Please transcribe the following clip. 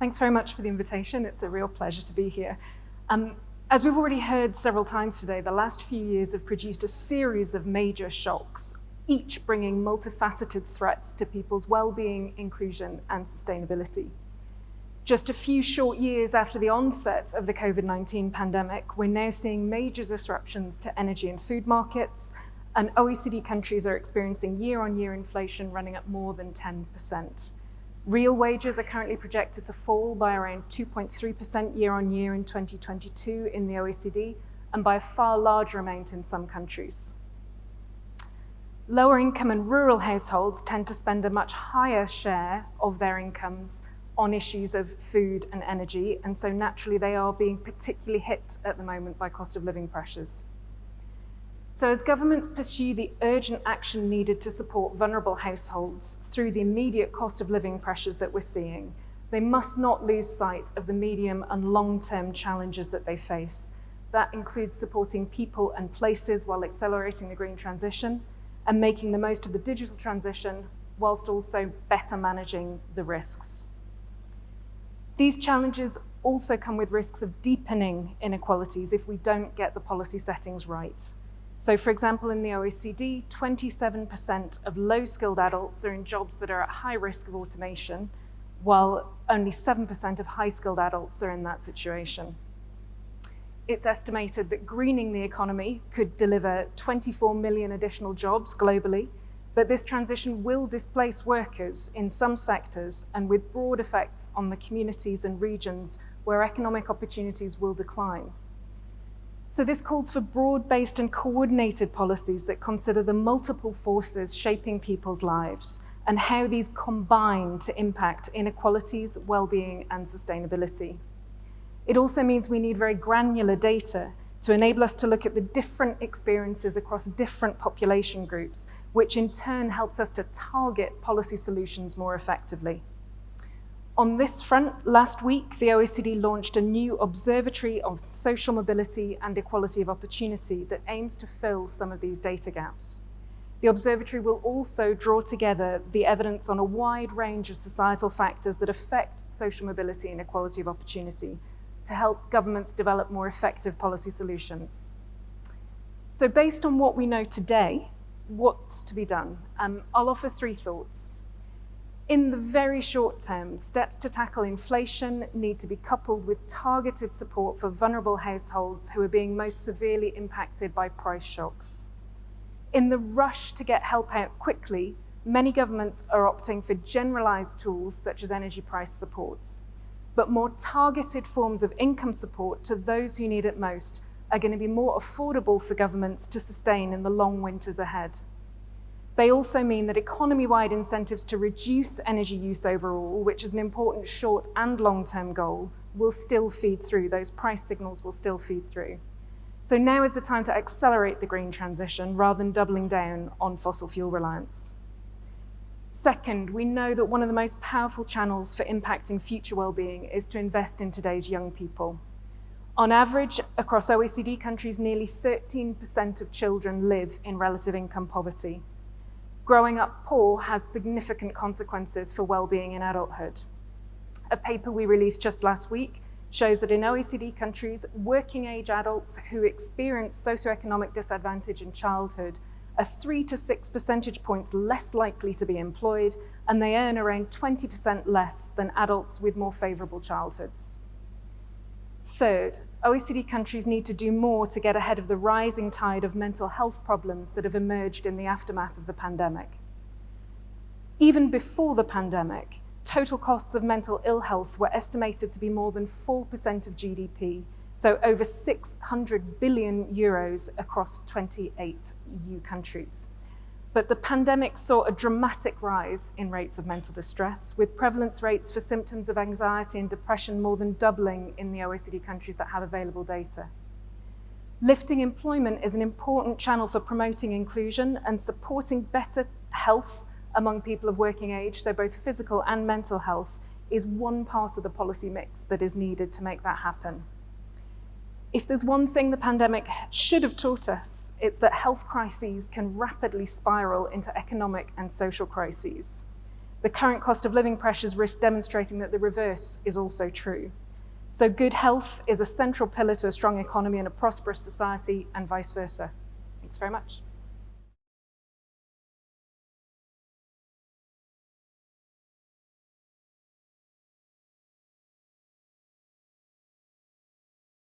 Thanks very much for the invitation. It's a real pleasure to be here. As we've already heard several times today, the last few years have produced a series of major shocks, each bringing multifaceted threats to people's well-being, inclusion, and sustainability. Just a few short years after the onset of the COVID-19 pandemic, we're now seeing major disruptions to energy and food markets, and OECD countries are experiencing year-on-year inflation running at more than 10%. Real wages are currently projected to fall by around 2.3% year-on-year in 2022 in the OECD, and by a far larger amount in some countries. Lower income and rural households tend to spend a much higher share of their incomes on issues of food and energy, and so naturally they are being particularly hit at the moment by cost of living pressures. So as governments pursue the urgent action needed to support vulnerable households through the immediate cost of living pressures that we're seeing, they must not lose sight of the medium and long-term challenges that they face. That includes supporting people and places while accelerating the green transition and making the most of the digital transition whilst also better managing the risks. These challenges also come with risks of deepening inequalities if we don't get the policy settings right. So for example, in the OECD, 27% of low-skilled adults are in jobs that are at high risk of automation, while only 7% of high-skilled adults are in that situation. It's estimated that greening the economy could deliver 24 million additional jobs globally, but this transition will displace workers in some sectors and with broad effects on the communities and regions where economic opportunities will decline. So this calls for broad-based and coordinated policies that consider the multiple forces shaping people's lives and how these combine to impact inequalities, well-being, and sustainability. It also means we need very granular data to enable us to look at the different experiences across different population groups, which in turn helps us to target policy solutions more effectively. On this front, last week, the OECD launched a new observatory of social mobility and equality of opportunity that aims to fill some of these data gaps. The observatory will also draw together the evidence on a wide range of societal factors that affect social mobility and equality of opportunity to help governments develop more effective policy solutions. So based on what we know today, what's to be done? I'll offer three thoughts. In the very short term, steps to tackle inflation need to be coupled with targeted support for vulnerable households who are being most severely impacted by price shocks. In the rush to get help out quickly, many governments are opting for generalized tools such as energy price supports. But more targeted forms of income support to those who need it most are going to be more affordable for governments to sustain in the long winters ahead. They also mean that economy-wide incentives to reduce energy use overall, which is an important short and long-term goal, will still feed through. Those price signals will still feed through. So now is the time to accelerate the green transition rather than doubling down on fossil fuel reliance. Second, we know that one of the most powerful channels for impacting future well-being is to invest in today's young people. On average, across OECD countries, nearly 13% of children live in relative income poverty. Growing up poor has significant consequences for well-being in adulthood. A paper we released just last week shows that in OECD countries, working-age adults who experience socioeconomic disadvantage in childhood are 3 to 6 percentage points less likely to be employed, and they earn around 20% less than adults with more favorable childhoods. Third, OECD countries need to do more to get ahead of the rising tide of mental health problems that have emerged in the aftermath of the pandemic. Even before the pandemic, total costs of mental ill health were estimated to be more than 4% of GDP, so over 600 billion euros across 28 EU countries. But the pandemic saw a dramatic rise in rates of mental distress, with prevalence rates for symptoms of anxiety and depression more than doubling in the OECD countries that have available data. Lifting employment is an important channel for promoting inclusion and supporting better health among people of working age, so both physical and mental health is one part of the policy mix that is needed to make that happen. If there's one thing the pandemic should have taught us, it's that health crises can rapidly spiral into economic and social crises. the current cost of living pressures risk demonstrating that the reverse is also true. So good health is a central pillar to a strong economy and a prosperous society, and vice versa. Thanks very much.